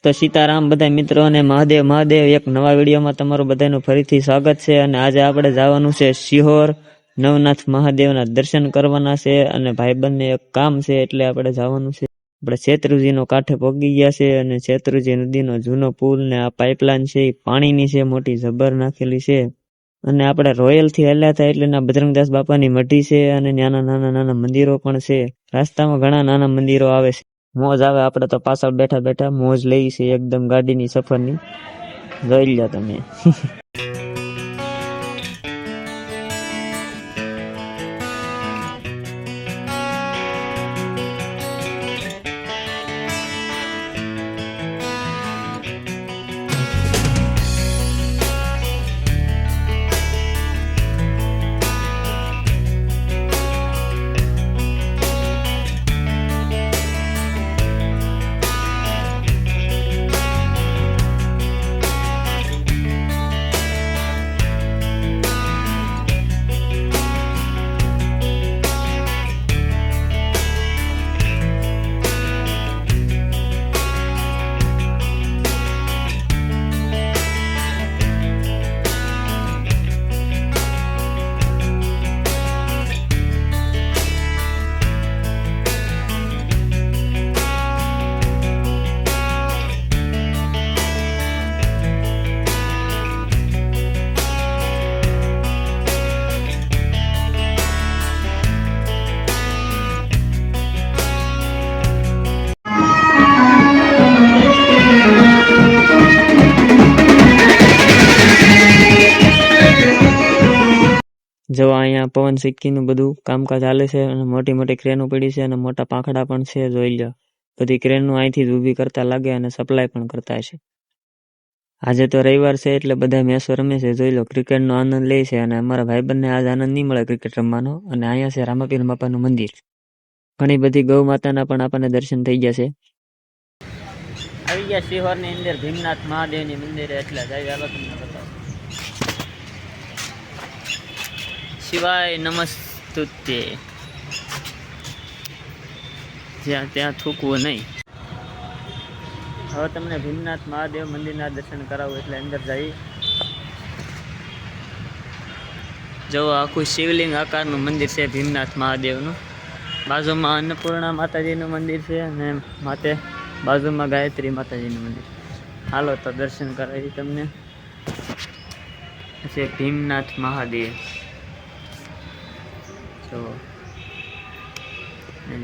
તો સીતારામ બધા મિત્રો અને મહાદેવ મહાદેવ એક નવા વિડીયોમાં તમારું બધાનું ફરીથી સ્વાગત છે। અને આજે આપણે જવાનું છે સિહોર નવનાથ મહાદેવના દર્શન કરવાના છે અને ભાઈબંધને એક કામ છે એટલે આપણે જવાનું છે। આપણે શેત્રુંજીનો કાંઠે પહોંચી ગયા છે અને શેત્રુંજી નદીનો જૂનો પુલ ને આ પાઇપલાઇન છે એ પાણીની છે, મોટી જબર નાખેલી છે। અને આપણે રોયલ થી હલ્યા હતા એટલે ના બજરંગદાસ બાપાની મઢી છે અને નાના નાના મંદિરો પણ છે। રસ્તામાં ઘણા નાના મંદિરો આવે છે, મોજ આવે। આપણે તો પાછળ બેઠા બેઠા મોજ લઈ છે એકદમ ગાડીની સફરની। જોઈ લ્યો તમે। જો અહીંયા પવન સિક્કીનું બધું કામકાજ ચાલે છે અને મોટી મોટી ક્રેનો પડી છે અને મોટા પાંખડા પણ છે। જોઈ લો બધી ક્રેનો અહીંથી જ ઊભી કરતા લાગે અને સપ્લાય પણ કરતા હશે। આજે તો રવિવાર છે એટલે બધા મેચો રમે છે। જોઈ લો ક્રિકેટનો આનંદ લે છે અને અમારા ભાઈબંધને આજ આનંદ નહીં મળે ક્રિકેટ રમવાનો। અને અહીંયા છે રામાપીર બાપાનું મંદિર, ઘણી બધી ગૌ માતાના પણ આપણને દર્શન થઈ ગયા છે। આવી ગયા સિહોરની અંદર ભીમનાથ મહાદેવની મંદિરે એટલે જઈ ચાલો તમને બતાવો। શિવાય નમસ્તુતે, જ્યાં ત્યાં થૂકવું નહીં। હવે તમને ભીમનાથ મહાદેવ મંદિરના દર્શન કરાવું એટલે અંદર જઈ જો આખું શિવલિંગ આકારનું મંદિર છે ભીમનાથ મહાદેવનું। બાજુમાં અન્નપૂર્ણા માતાજીનું મંદિર છે અને માથે બાજુમાં ગાયત્રી માતાજીનું મંદિર। હાલો તો દર્શન કરાવી તમને। છે ભીમનાથ મહાદેવ।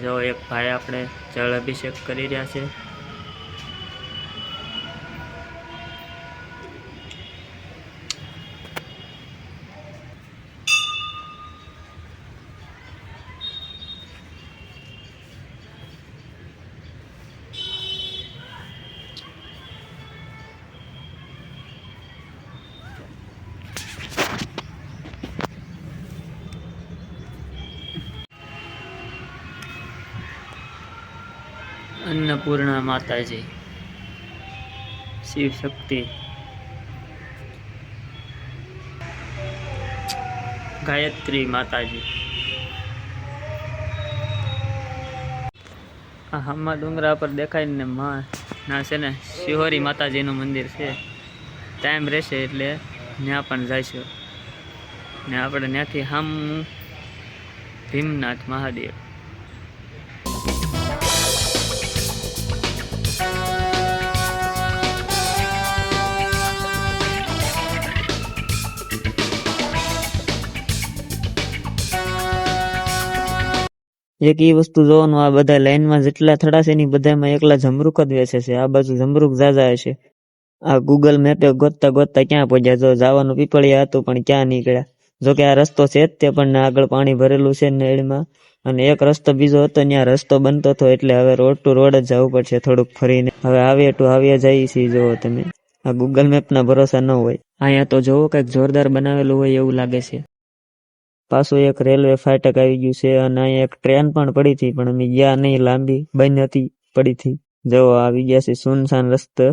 જો એક ભાઈ આપણે જળ અભિષેક કરી રહ્યા છે। अन्नपूर्णा माताजी, शिव शक्ति, गायत्री माताजी। हमा डूंगरा पर देखाय ने ना से ने शिहोरी माताजीનું મંદિર છે। ટાઈમ રહેશે એટલે ત્યાં પણ જઈશું ને આપણે ત્યાંથી હામ ભીમનાથ મહાદેવ। એક એ વસ્તુ જોવાનું, આ બધા લાઈનમાં જેટલા થડા છે ને બધામાં એકલા જમરૂક જ વેચે છે। આ બાજુ જમરૂક જાજા છે। આ ગૂગલ મેપે ગોતતા ગોતતા ક્યાં પહોંચ્યા? જો જવાનું પીપળિયા હતું પણ ક્યાં નીકળ્યા? જોકે આ રસ્તો છે જ તે પણ આગળ પાણી ભરેલું છે નેળમાં અને એક રસ્તો બીજો હતો ત્યાં રસ્તો બનતો હતો એટલે હવે રોડ ટુ રોડ જ જવું પડશે થોડુંક ફરીને। હવે આવ્યા ટુ આવ્યા જઈએ છીએ। જોવો તમે, આ ગૂગલ મેપના ભરોસા ન હોય। અહીંયા તો જોવો કંઈક જોરદાર બનાવેલું હોય એવું લાગે છે। પાછું એક રેલવે ફાટક આવી ગયું છે અને અહીંયા એક ટ્રેન પણ પડી હતી પણ અમે ગયા નહીં, લાંબી બંધ હતી પડી હતી। જો આવી ગયા છે સુનસાન રસ્તો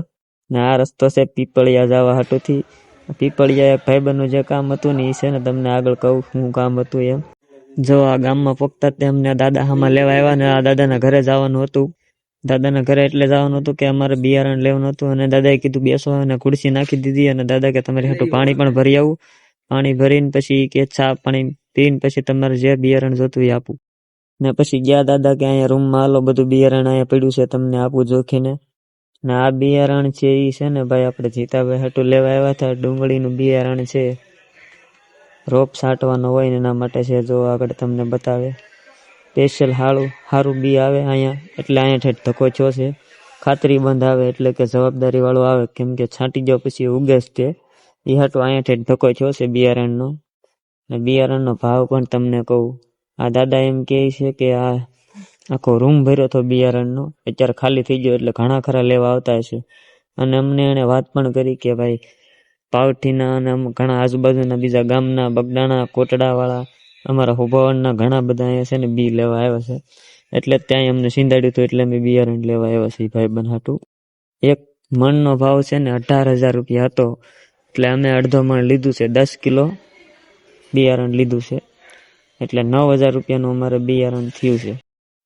ને આ રસ્તો છે પીપળિયા જવા હાટુથી। પીપળિયા એક ભાઈબંધનું જે કામ હતું ને એ છે ને તમને આગળ કહું શું કામ હતું એમ। જો આ ગામમાં પોગતા તેમને દાદા હામાં લેવા આવ્યા ને આ દાદાના ઘરે જવાનું હતું દાદાના ઘરે એટલે જવાનું હતું કે અમારે બિયારણ લેવાનું હતું અને દાદાએ કીધું બેસો અને ખુરશી નાખી દીધી અને દાદા કે તમારે હાટું પાણી પણ ભરી આવું. પાણી ભરીને પછી કે ચા પાણી પીને પછી તમારે જે બિયારણ જોતું એ આપું. ને પછી ગયા દાદા કે અહીંયા રૂમમાં હાલો બધું બિયારણ અહીંયા પડ્યું છે તમને આપું જોખીને. ને આ બિયારણ છે એ છે ને ભાઈ આપણે જીતાભાઈ હાટું લેવા આવ્યા હતા. ડુંગળીનું બિયારણ છે, રોપ છાંટવાનો હોય ને એના માટે છે. જો આગળ તમને બતાવે સ્પેશિયલ સારું બી આવે અહીંયા, એટલે અહીંયા ઠેઠ ધક્કો થયો છે. ખાતરી બંધ આવે એટલે કે જવાબદારી વાળો આવે, કેમ કે છાંટી જાવ પછી ઉગે જ તે. એ હાટું અહીંયા ઠેઠ ધક્કો થયો છે બિયારણનો. ને બિયારણનો ભાવ પણ તમને કહું, આ દાદા એમ કહે છે કે આ આખો રૂમ ભર્યો હતો બિયારણનો, અત્યારે ખાલી થઈ ગયો એટલે ઘણા ખરા લેવા આવતા હશે. અને અમને એને વાત પણ કરી કે ભાઈ પાવઠીના અને ઘણા આજુબાજુના બીજા ગામના બગડાણા કોટડાવાળા અમારા હોભાવણના ઘણા બધા અહીંયા છે ને બી લેવા આવ્યા છે. એટલે ત્યાં અમને સિંધાડ્યું હતું એટલે અમે બિયારણ લેવા આવ્યા છીએ ભાઈ બનહાટું. એક મણનો ભાવ છે ને 18,000 રૂપિયા હતો, એટલે અમે અડધો મણ લીધું છે. 10 કિલો બિયારણ લીધું છે એટલે 9,000 રૂપિયાનું અમારે બિયારણ થયું છે.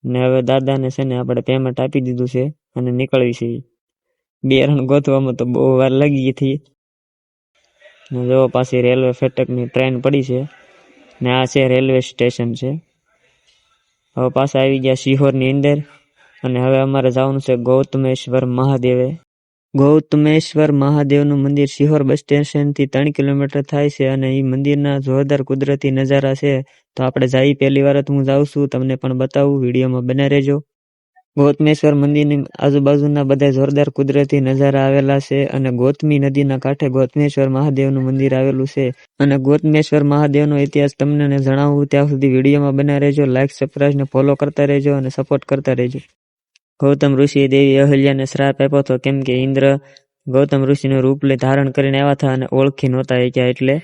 ને હવે દાદાને છે ને આપણે પેમેન્ટ આપી દીધું છે અને નીકળવી છે. બિયારણ ગોતવામાં તો બહુ વાર લાગી હતી. જો પાછી રેલવે ફાટકની ટ્રેન પડી છે ને આ છે રેલવે સ્ટેશન છે. હવે પાછા આવી ગયા શિહોરની અંદર અને હવે અમારે જવાનું છે ગૌતમેશ્વર મહાદેવે. ગૌતમેશ્વર મહાદેવનું મંદિર શિહોર બસ સ્ટેશનથી 3 કિલોમીટર થાય છે અને એ મંદિરના જોરદાર કુદરતી નજારા છે. તો આપણે જઈ પહેલી વાર હું જાઉં છું, તમને પણ બતાવું, વિડીયોમાં બને રહેજો. ગૌતમેશ્વર મંદિરની આજુબાજુના બધા જોરદાર કુદરતી નજારા આવેલા છે અને ગૌતમી નદીના કાંઠે ગૌતમેશ્વર મહાદેવનું મંદિર આવેલું છે. અને ગૌતમેશ્વર મહાદેવનો ઇતિહાસ તમને જણાવું ત્યાં સુધી વિડીયોમાં બના રહેજો. લાઈક, સબસ્ક્રાઇબ ને ફોલો કરતા રહેજો અને સપોર્ટ કરતા રહેજો. ગૌતમ ઋષિએ દેવી અહલ્યાને શ્રાપ આપ્યો હતો, કેમ કે ઇન્દ્ર ગૌતમ ઋષિનું રૂપ લઈ ધારણ કરીને આવ્યા હતા અને ઓળખી નહોતા ગયા, એટલે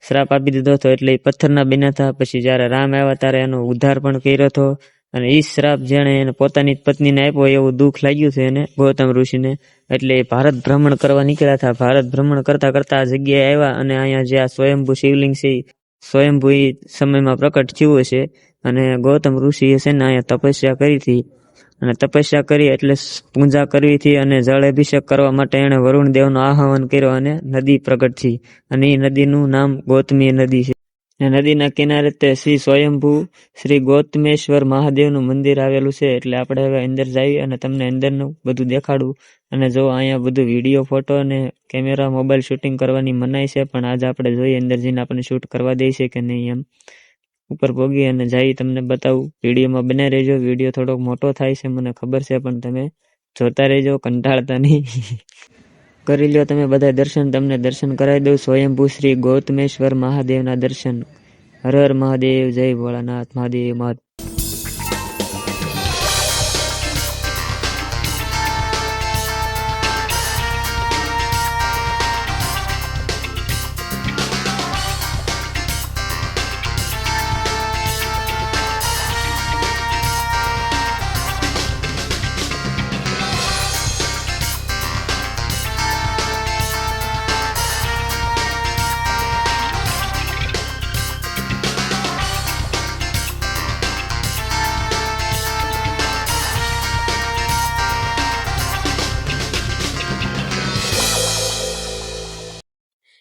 શ્રાપ આપી દીધો હતો. એટલે એ પથ્થરના બન્યા હતા. પછી જ્યારે રામ આવ્યા ત્યારે એનો ઉદ્ધાર પણ કર્યો હતો. અને એ શ્રાપ જેણે એને પોતાની પત્નીને આપ્યો એવું દુઃખ લાગ્યું છે એને ગૌતમ ઋષિને, એટલે એ ભારત ભ્રમણ કરવા નીકળ્યા હતા. ભારત ભ્રમણ કરતા કરતા આ જગ્યાએ આવ્યા અને અહીંયા જે આ સ્વયંભૂ શિવલિંગ છે સ્વયંભૂ સમયમાં પ્રકટ થયું છે. અને ગૌતમ ઋષિએ છે ને અહીંયા તપસ્યા કરી હતી અને તપસ્યા કરી એટલે પૂજા કરવી હતી અને જળ અભિષેક કરવા માટે એણે વરુણ દેવનો આહવાન કર્યો અને નદી પ્રગટ થઈ. અને એ નદીનું નામ ગૌતમી નદી છે. નદીના કિનારે તે શ્રી સ્વયંભૂ શ્રી ગૌતમેશ્વર મહાદેવનું મંદિર આવેલું છે. એટલે આપણે હવે અંદર જઈએ અને તમને અંદરનું બધું દેખાડું. અને જો અહીંયા બધું વિડીયો, ફોટો અને કેમેરા, મોબાઈલ શૂટિંગ કરવાની મનાઈ છે, પણ આજે આપણે જોઈએ અંદર જઈને આપણે શૂટ કરવા દે છે કે નહીં. એમ ઉપર પહોંચી અને જઈ તમને બતાવું. વિડીયોમાં બને રહેજો. વિડીયો થોડોક મોટો થાય છે મને ખબર છે, પણ તમે જોતા રહેજો, કંટાળતા નહીં. કરી લ્યો તમે બધા દર્શન, તમને દર્શન કરાવી દઉં સ્વયંભૂ શ્રી ગૌતમેશ્વર મહાદેવના દર્શન. હર હર મહાદેવ, જય ભોળાનાથ મહાદેવ મહાદેવ.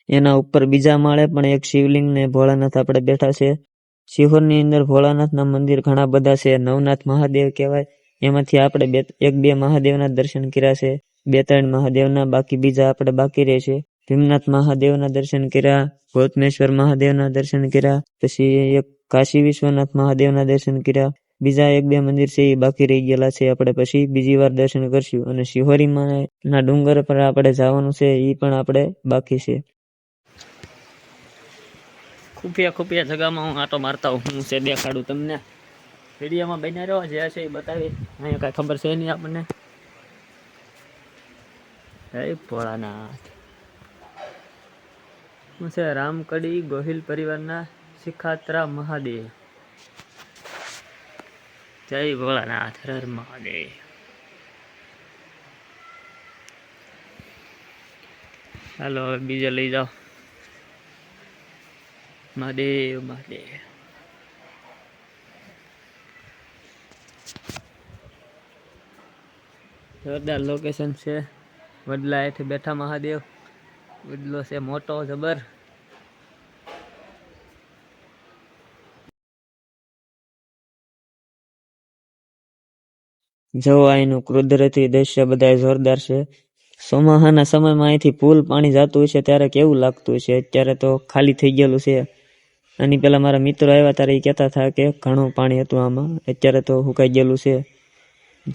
એના ઉપર બીજા માળે પણ એક શિવલિંગ ને ભોળાનાથ આપણે બેઠા છે. શિહોરની અંદર ભોળાનાથના મંદિર ઘણા બધા છે. નવનાથ મહાદેવ કહેવાય. એમાંથી આપણે 1-2 મહાદેવના દર્શન કર્યા છે. 2-3 મહાદેવના, બાકી બીજા આપણે બાકી રહે છે. ભીમનાથ મહાદેવના દર્શન કર્યા, ગૌતમેશ્વર મહાદેવના દર્શન કર્યા, પછી એક કાશી વિશ્વનાથ મહાદેવના દર્શન કર્યા. બીજા 1-2 મંદિર છે એ બાકી રહી ગયેલા છે. આપણે પછી બીજી વાર દર્શન કરશું. અને શિહોરીમાં ના ડુંગર પર આપણે જવાનું છે, એ પણ આપણે બાકી છે. ખુફિયા જગામાં હું આટો મારતા હું છે દેખાડું તમને. વિડીયોમાં બન્યા રહ્યો, જે છે એ બતાવી. અહીંયા કાંઈ ખબર છે નહીં આપણને. હે ભોળાનાથ. હું છે રામકડી ગોહિલ પરિવારના શિખાત્રા મહાદેવ. જય ભોળાનાથ, હર મહાદેવ. હાલો હવે બીજે લઈ જાઓ. મહાદેવ મહાદેવ. જોરદાર લોકેશન છે. વડલા હેઠે બેઠા મહાદેવ. વડલો છે મોટો જબર. જો અહીંનું કુદરતી દ્રશ્ય બધા જોરદાર છે. ચોમાસાના સમયમાં અહીંથી પુલ પાણી જતું હોય છે ત્યારે કેવું લાગતું હોય છે. અત્યારે તો ખાલી થઈ ગયેલું છે. આની પેલા મારા મિત્રો આવ્યા ત્યારે એ કહેતા હતા કે ઘણું પાણી હતું આમાં. અત્યારે તો સુકાઈ ગયેલું છે.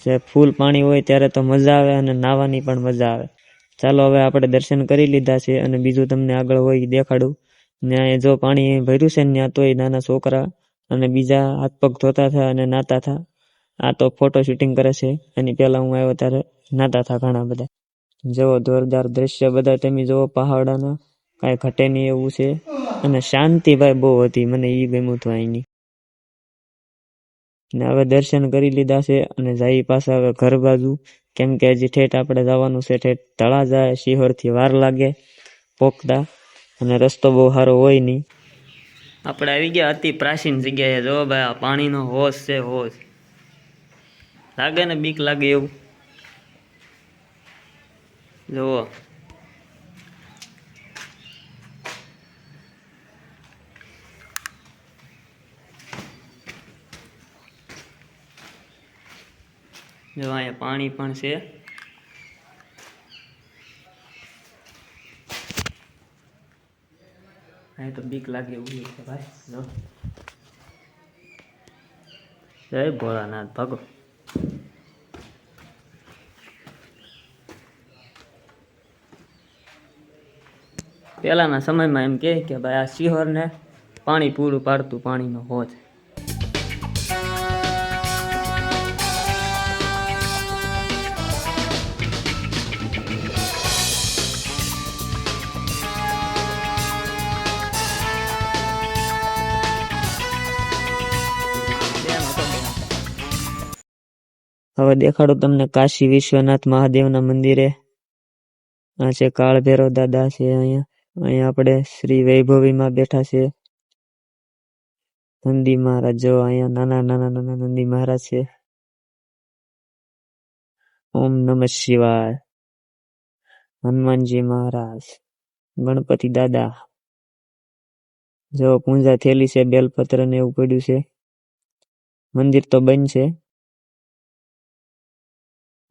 જે ફૂલ પાણી હોય ત્યારે તો મજા આવે અને નાહવાની પણ મજા આવે. ચાલો હવે આપણે દર્શન કરી લીધા છે અને બીજું તમને આગળ હોય દેખાડું. ત્યાં જો પાણી ભર્યું છે ને ત્યાં તોય નાના છોકરા અને બીજા હાથ પગ ધોતા હતા અને નાતા હતા. આ તો ફોટો શૂટિંગ કરે છે. એની પહેલા હું આવ્યો ત્યારે નાતા હતા ઘણા બધા. જુઓ જોરદાર દ્રશ્ય બધા તમે જુઓ પહાડોના, કાંઈ ઘટે નહીં એવું છે. અને શાંતિ ભાઈ બહુ હતી, મને એ ગમ્યું હતું અહીંની. ને હવે દર્શન કરી લીધા છે અને જઈ પાછા હવે ઘર બાજુ, કેમ કે હજી ઠેઠ આપણે જવાનું છે ઠેઠ તળાજા. શિહોરથી વાર લાગે પોકતા અને રસ્તો બહુ સારો હોય નહીં. આપણે આવી ગયા અતિ પ્રાચીન જગ્યાએ. જો ભાઈ આ પાણીનો હોશ છે, હોશ લાગે ને બીક લાગે એવું. જુઓ જો અહીંયા પાણી પણ છે. અહીં તો બીક લાગે એવું છે ભાઈ. જો જય ભોળાનાથ ભાગો. પહેલાના સમયમાં એમ કે ભાઈ આ શિહોરને પાણી પૂરું પાડતું, પાણીનો હોજ. હવે દેખાડું તમને કાશી વિશ્વનાથ મહાદેવના મંદિરે. આ છે કાળ ભૈરવ દાદા છે. અહીંયા આપણે શ્રી વૈભવીમાં બેઠા છે. નંદી મહારાજ જો અહીંયા નાના નંદી મહારાજ છે. ઓમ નમઃ શિવાય. હનુમાનજી મહારાજ, ગણપતિ દાદા. જો પૂંજા થયેલી છે, બેલપત્ર ને એવું પડ્યું છે. મંદિર તો બંધ છે.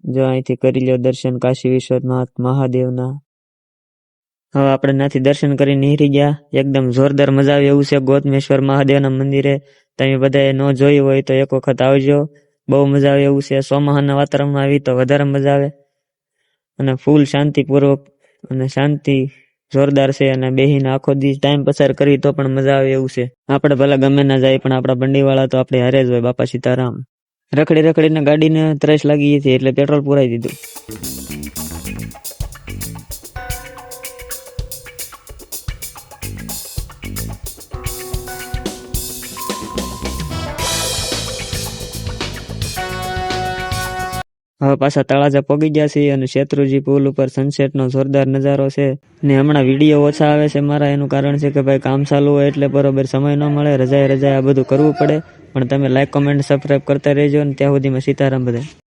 જો અહીંથી કરી લો દર્શન કાશી વિશ્વનાથ મહાદેવના. હવે આપણે નાથી દર્શન કરી નીકળી ગયા. એકદમ જોરદાર મજા આવે એવું છે ગોતમેશ્વર મહાદેવના મંદિરે. તમે બધાએ ન જોયું હોય તો એક વખત આવજો, બહુ મજા આવે એવું છે. ચોમાસાના વાતાવરણમાં આવી તો વધારે મજા આવે અને ફૂલ શાંતિપૂર્વક અને શાંતિ જોરદાર છે. અને બેહીને આખો દિવસ ટાઈમ પસાર કરી તો પણ મજા આવે એવું છે. આપણે ભલે ગમે ના જાય પણ આપણા બંડીવાળા તો આપણે હારે જ હોય. બાપા સીતારામ. રખડીને ગાડીને ત્રેસ લાગી હતી એટલે પેટ્રોલ પુરાઈ દીધું. હવે પાછા તળાજા પગી ગયા છે અને શેત્રુજી પુલ ઉપર સનસેટનો જોરદાર નજારો છે. ને હમણાં વિડીયો ઓછા આવે છે મારા. એનું કારણ છે કે ભાઈ કામ ચાલુ હોય એટલે બરોબર સમય ન મળે. રજાએ આ બધું કરવું પડે. પણ તમે લાઈક, કોમેન્ટ, સબસ્ક્રાઈબ કરતા રહેજો. અને ત્યાં સુધીમાં સીતારામ બધા.